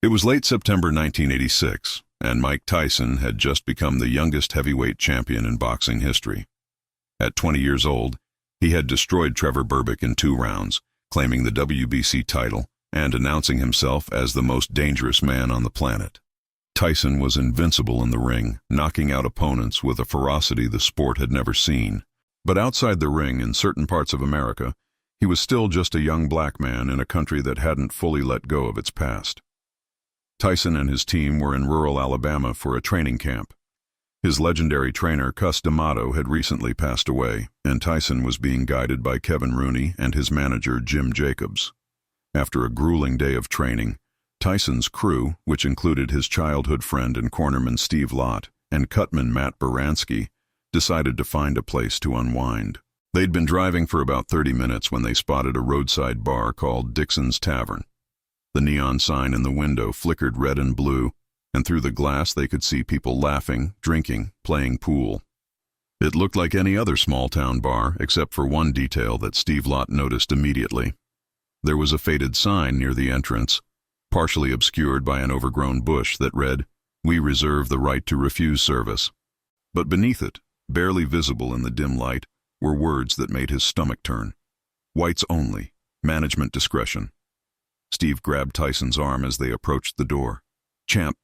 It was late September 1986, and Mike Tyson had just become the youngest heavyweight champion in boxing history. At 20 years old, he had destroyed Trevor Berbick in 2 rounds, claiming the WBC title and announcing himself as the most dangerous man on the planet. Tyson was invincible in the ring, knocking out opponents with a ferocity the sport had never seen. But outside the ring, in certain parts of America, he was still just a young black man in a country that hadn't fully let go of its past. Tyson and his team were in rural Alabama for a training camp. His legendary trainer, Cus D'Amato, had recently passed away, and Tyson was being guided by Kevin Rooney and his manager, Jim Jacobs. After a grueling day of training, Tyson's crew, which included his childhood friend and cornerman Steve Lott and cutman Matt Baranski, decided to find a place to unwind. They'd been driving for about 30 minutes when they spotted a roadside bar called Dixon's Tavern. The neon sign in the window flickered red and blue, and through the glass they could see people laughing, drinking, playing pool. It looked like any other small-town bar, except for one detail that Steve Lott noticed immediately. There was a faded sign near the entrance, partially obscured by an overgrown bush that read, "We reserve the right to refuse service." But beneath it, barely visible in the dim light, were words that made his stomach turn. "Whites only. Management discretion." Steve grabbed Tyson's arm as they approached the door. "Champ,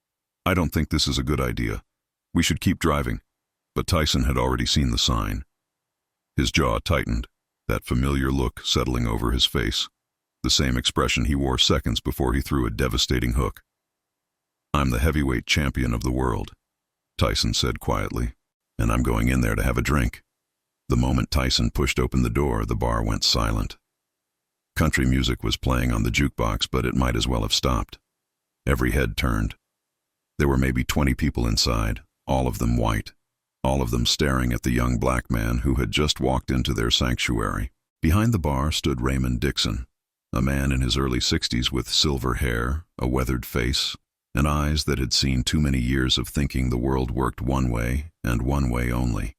I don't think this is a good idea. We should keep driving." But Tyson had already seen the sign. His jaw tightened, that familiar look settling over his face, the same expression he wore seconds before he threw a devastating hook. "I'm the heavyweight champion of the world," Tyson said quietly, "and I'm going in there to have a drink." The moment Tyson pushed open the door, the bar went silent. Country music was playing on the jukebox, but it might as well have stopped. Every head turned. There were maybe 20 people inside, all of them white, all of them staring at the young black man who had just walked into their sanctuary. Behind the bar stood Raymond Dixon, a man in his early 60s with silver hair, a weathered face, and eyes that had seen too many years of thinking the world worked one way and one way only.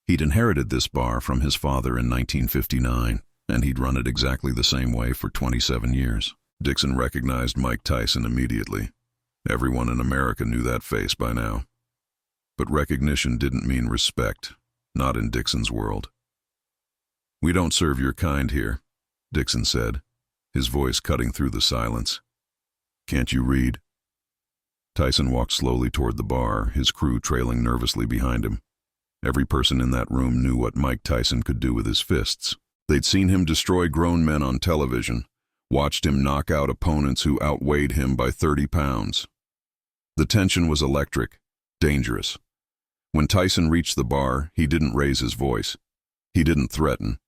He'd inherited this bar from his father in 1959, and he'd run it exactly the same way for 27 years. Dixon recognized Mike Tyson immediately. Everyone in America knew that face by now. But recognition didn't mean respect, not in Dixon's world. "We don't serve your kind here," Dixon said, his voice cutting through the silence. "Can't you read?" Tyson walked slowly toward the bar, his crew trailing nervously behind him. Every person in that room knew what Mike Tyson could do with his fists. They'd seen him destroy grown men on television, watched him knock out opponents who outweighed him by 30 pounds. The tension was electric, dangerous. When Tyson reached the bar, he didn't raise his voice. He didn't threaten.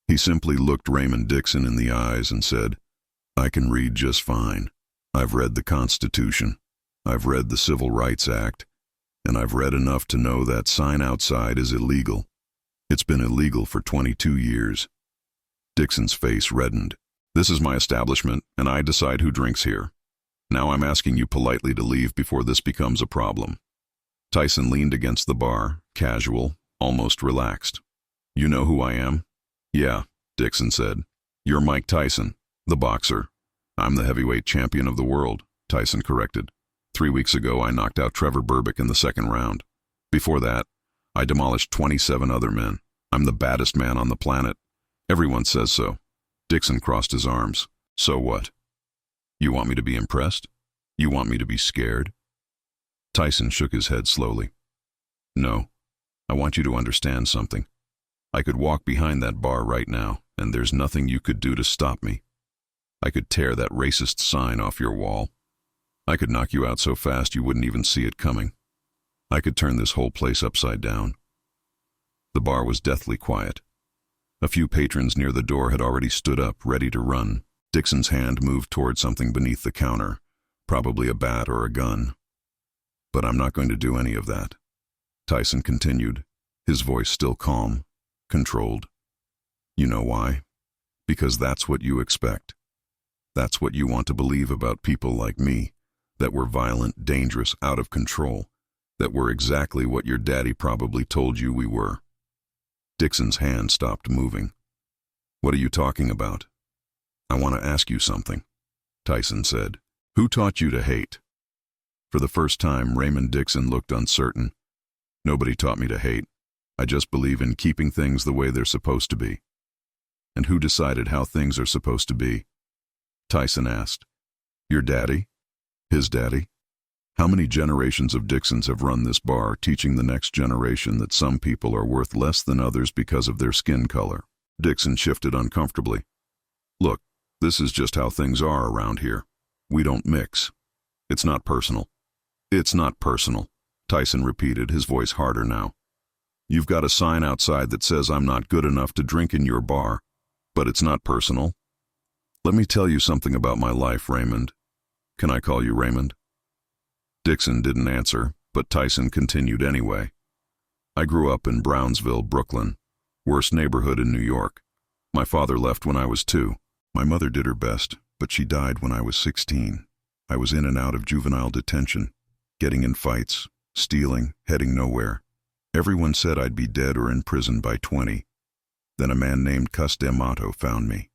He simply looked Raymond Dixon in the eyes and said, "I can read just fine. I've read the Constitution. I've read the Civil Rights Act. And I've read enough to know that sign outside is illegal. It's been illegal for 22 years. Dixon's face reddened. "This is my establishment, and I decide who drinks here. Now I'm asking you politely to leave before this becomes a problem." Tyson leaned against the bar, casual, almost relaxed. "You know who I am?" "Yeah," Dixon said. "You're Mike Tyson, the boxer." "I'm the heavyweight champion of the world," Tyson corrected. 3 weeks ago, I knocked out Trevor Berbick in the 2nd round. Before that, I demolished 27 other men. I'm the baddest man on the planet. Everyone says so. Dixon crossed his arms. "So what? You want me to be impressed? You want me to be scared?" Tyson shook his head slowly. "No, I want you to understand something. I could walk behind that bar right now, and there's nothing you could do to stop me. I could tear that racist sign off your wall. I could knock you out so fast you wouldn't even see it coming. I could turn this whole place upside down." The bar was deathly quiet. A few patrons near the door had already stood up, ready to run. Dixon's hand moved toward something beneath the counter, probably a bat or a gun. "But I'm not going to do any of that," Tyson continued, his voice still calm, controlled. "You know why? Because that's what you expect. That's what you want to believe about people like me, that we're violent, dangerous, out of control, that we're exactly what your daddy probably told you we were." Dixon's hand stopped moving. "What are you talking about?" "I want to ask you something," Tyson said, Who taught you to hate? For the first time, Raymond Dixon looked uncertain. Nobody taught me to hate. I just believe in keeping things the way they're supposed to be. And who decided how things are supposed to be? Tyson asked. Your daddy? His daddy? How many generations of Dixons have run this bar, teaching the next generation that some people are worth less than others because of their skin color? Dixon shifted uncomfortably. Look, this is just how things are around here. We don't mix. It's not personal. It's not personal, Tyson repeated, his voice harder now. You've got a sign outside that says I'm not good enough to drink in your bar, but it's not personal. Let me tell you something about my life, Raymond. Can I call you Raymond? Dixon didn't answer, but Tyson continued anyway. I grew up in Brownsville, Brooklyn, worst neighborhood in New York. My father left when I was 2. My mother did her best, but she died when I was 16. I was in and out of juvenile detention, getting in fights, stealing, heading nowhere. Everyone said I'd be dead or in prison by 20. Then a man named Cus D'Amato found me.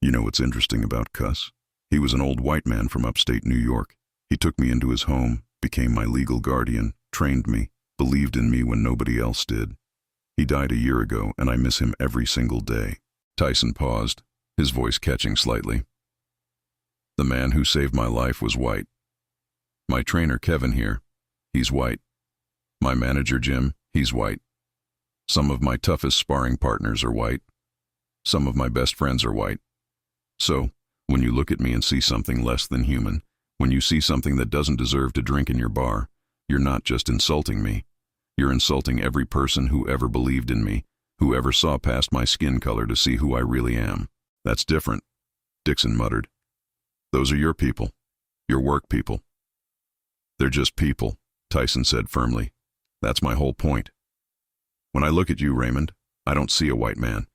You know what's interesting about Cus? He was an old white man from upstate New York. He took me into his home, became my legal guardian, trained me, believed in me when nobody else did. He died a year ago, and I miss him every single day. Tyson paused, his voice catching slightly. The man who saved my life was white. My trainer, Kevin here, he's white. My manager, Jim, he's white. Some of my toughest sparring partners are white. Some of my best friends are white. So, when you look at me and see something less than human, when you see something that doesn't deserve to drink in your bar, you're not just insulting me. You're insulting every person who ever believed in me, who ever saw past my skin color to see who I really am. That's different, Dixon muttered. Those are your people, your work people. They're just people, Tyson said firmly. That's my whole point. When I look at you, Raymond, I don't see a white man.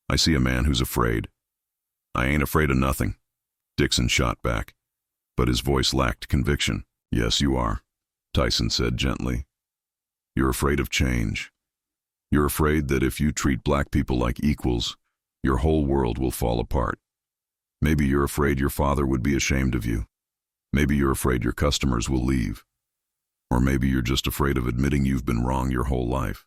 I see a man who's afraid. I ain't afraid of nothing, Dixon shot back. But his voice lacked conviction. Yes, you are, Tyson said gently. You're afraid of change. You're afraid that if you treat black people like equals, your whole world will fall apart. Maybe you're afraid your father would be ashamed of you. Maybe you're afraid your customers will leave. Or maybe you're just afraid of admitting you've been wrong your whole life.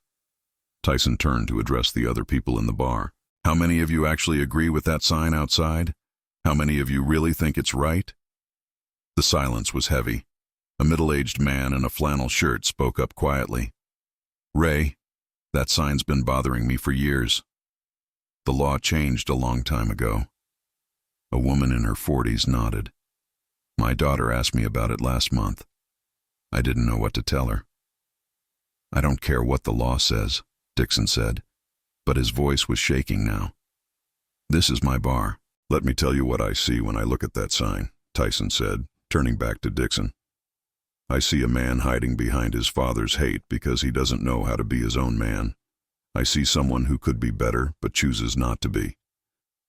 Tyson turned to address the other people in the bar. How many of you actually agree with that sign outside? How many of you really think it's right? The silence was heavy. A middle-aged man in a flannel shirt spoke up quietly. Ray, that sign's been bothering me for years. The law changed a long time ago. A woman in her 40s nodded. My daughter asked me about it last month. I didn't know what to tell her. I don't care what the law says, Dixon said, but his voice was shaking now. This is my bar. Let me tell you what I see when I look at that sign, Tyson said, turning back to Dixon. I see a man hiding behind his father's hate because he doesn't know how to be his own man. I see someone who could be better but chooses not to be.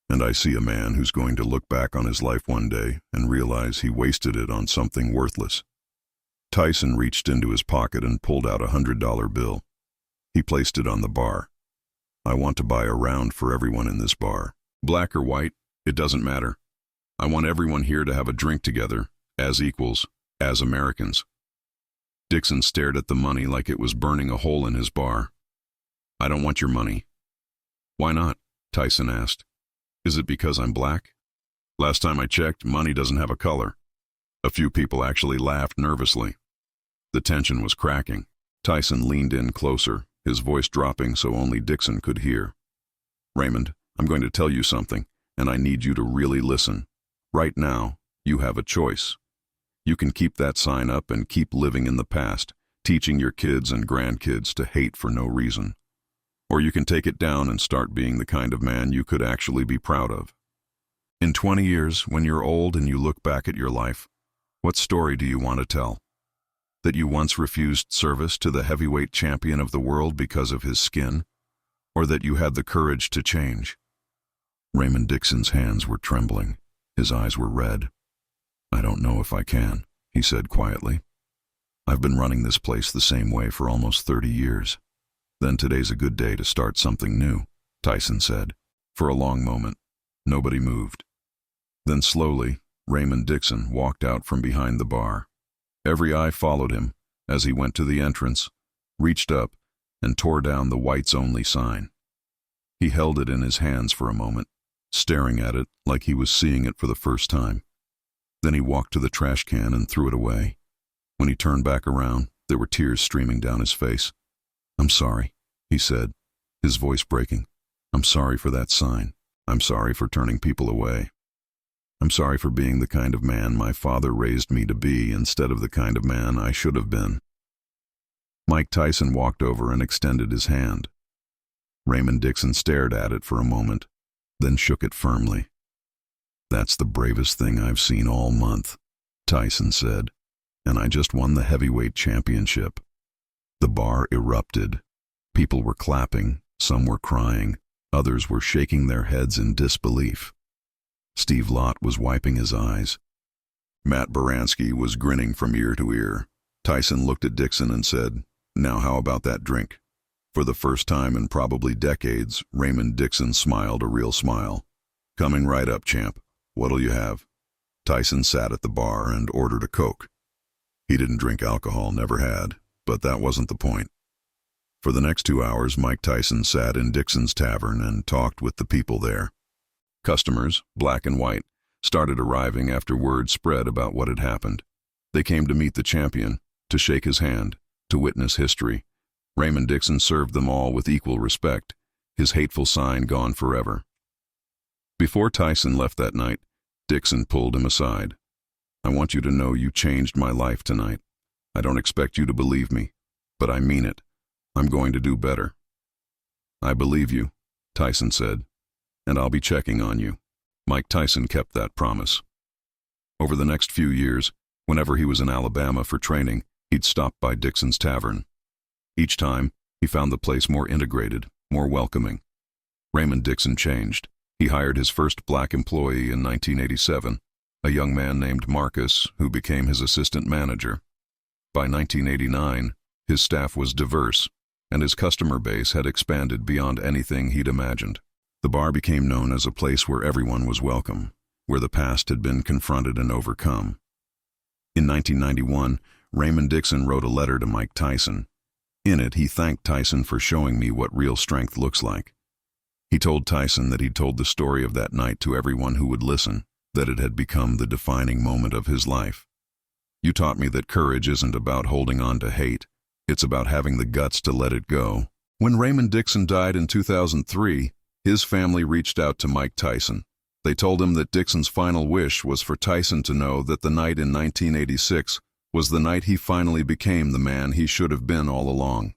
And I see a man who's going to look back on his life one day and realize he wasted it on something worthless. Tyson reached into his pocket and pulled out a $100 bill. He placed it on the bar. I want to buy a round for everyone in this bar. Black or white, it doesn't matter. I want everyone here to have a drink together, as equals, as Americans. Dixon stared at the money like it was burning a hole in his bar. I don't want your money. Why not? Tyson asked. Is it because I'm black? Last time I checked, money doesn't have a color. A few people actually laughed nervously. The tension was cracking. Tyson leaned in closer, his voice dropping so only Dixon could hear. Raymond, I'm going to tell you something, and I need you to really listen. Right now, you have a choice. You can keep that sign up and keep living in the past, teaching your kids and grandkids to hate for no reason. Or you can take it down and start being the kind of man you could actually be proud of. In 20 years, when you're old and you look back at your life, what story do you want to tell? That you once refused service to the heavyweight champion of the world because of his skin? Or that you had the courage to change? Raymond Dixon's hands were trembling. His eyes were red. I don't know if I can, he said quietly. I've been running this place the same way for almost 30 years. Then today's a good day to start something new, Tyson said. For a long moment, nobody moved. Then slowly, Raymond Dixon walked out from behind the bar. Every eye followed him as he went to the entrance, reached up, and tore down the whites-only sign. He held it in his hands for a moment, staring at it like he was seeing it for the first time. Then he walked to the trash can and threw it away. When he turned back around, there were tears streaming down his face. "I'm sorry," he said, his voice breaking. "I'm sorry for that sign. I'm sorry for turning people away. I'm sorry for being the kind of man my father raised me to be instead of the kind of man I should have been." Mike Tyson walked over and extended his hand. Raymond Dixon stared at it for a moment, then shook it firmly. "That's the bravest thing I've seen all month," Tyson said, "and I just won the heavyweight championship." The bar erupted. People were clapping, some were crying, others were shaking their heads in disbelief. Steve Lott was wiping his eyes. Matt Baranski was grinning from ear to ear. Tyson looked at Dixon and said, "Now how about that drink?" For the first time in probably decades, Raymond Dixon smiled a real smile. "Coming right up, champ. What'll you have?" Tyson sat at the bar and ordered a Coke. He didn't drink alcohol, never had, but that wasn't the point. For the next 2 hours, Mike Tyson sat in Dixon's tavern and talked with the people there. Customers, black and white, started arriving after word spread about what had happened. They came to meet the champion, to shake his hand, to witness history. Raymond Dixon served them all with equal respect, his hateful sign gone forever. Before Tyson left that night, Dixon pulled him aside. "I want you to know you changed my life tonight. I don't expect you to believe me, but I mean it. I'm going to do better." "I believe you," Tyson said, "and I'll be checking on you." Mike Tyson kept that promise. Over the next few years, whenever he was in Alabama for training, he'd stop by Dixon's tavern. Each time, he found the place more integrated, more welcoming. Raymond Dixon changed. He hired his first black employee in 1987, a young man named Marcus, who became his assistant manager. By 1989, his staff was diverse, and his customer base had expanded beyond anything he'd imagined. The bar became known as a place where everyone was welcome, where the past had been confronted and overcome. In 1991, Raymond Dixon wrote a letter to Mike Tyson. In it, he thanked Tyson for showing me what real strength looks like. He told Tyson that he'd told the story of that night to everyone who would listen, that it had become the defining moment of his life. "You taught me that courage isn't about holding on to hate. It's about having the guts to let it go." When Raymond Dixon died in 2003, his family reached out to Mike Tyson. They told him that Dixon's final wish was for Tyson to know that the night in 1986 was the night he finally became the man he should have been all along.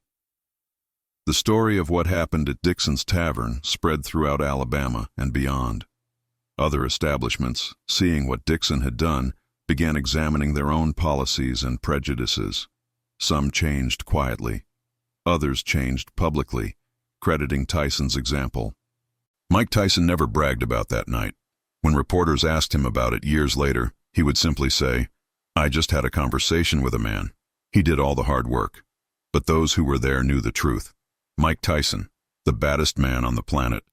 The story of what happened at Dixon's Tavern spread throughout Alabama and beyond. Other establishments, seeing what Dixon had done, began examining their own policies and prejudices. Some changed quietly. Others changed publicly, crediting Tyson's example. Mike Tyson never bragged about that night. When reporters asked him about it years later, he would simply say, "I just had a conversation with a man. He did all the hard work." But those who were there knew the truth. Mike Tyson, the baddest man on the planet,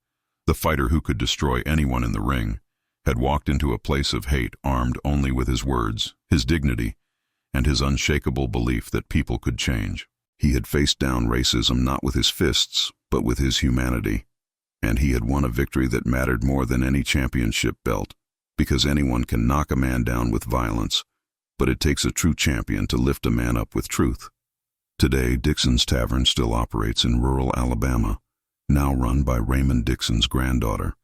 the fighter who could destroy anyone in the ring, had walked into a place of hate armed only with his words, his dignity, and his unshakable belief that people could change. He had faced down racism not with his fists, but with his humanity. And he had won a victory that mattered more than any championship belt, because anyone can knock a man down with violence, but it takes a true champion to lift a man up with truth. Today, Dixon's Tavern still operates in rural Alabama, now run by Raymond Dixon's granddaughter,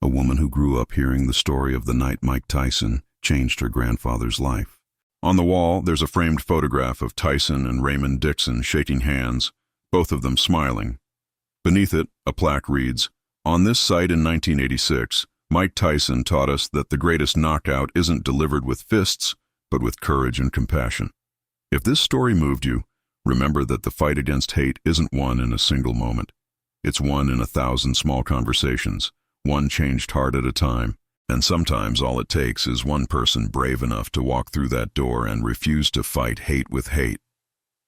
a woman who grew up hearing the story of the night Mike Tyson changed her grandfather's life. On the wall, there's a framed photograph of Tyson and Raymond Dixon shaking hands, both of them smiling. Beneath it, a plaque reads, "On this site in 1986, Mike Tyson taught us that the greatest knockout isn't delivered with fists, but with courage and compassion." If this story moved you, remember that the fight against hate isn't won in a single moment. It's won in 1,000 small conversations, one changed heart at a time, and sometimes all it takes is one person brave enough to walk through that door and refuse to fight hate with hate.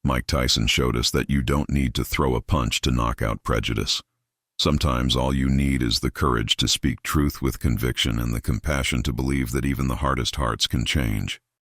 Mike Tyson showed us that you don't need to throw a punch to knock out prejudice. Sometimes all you need is the courage to speak truth with conviction and the compassion to believe that even the hardest hearts can change.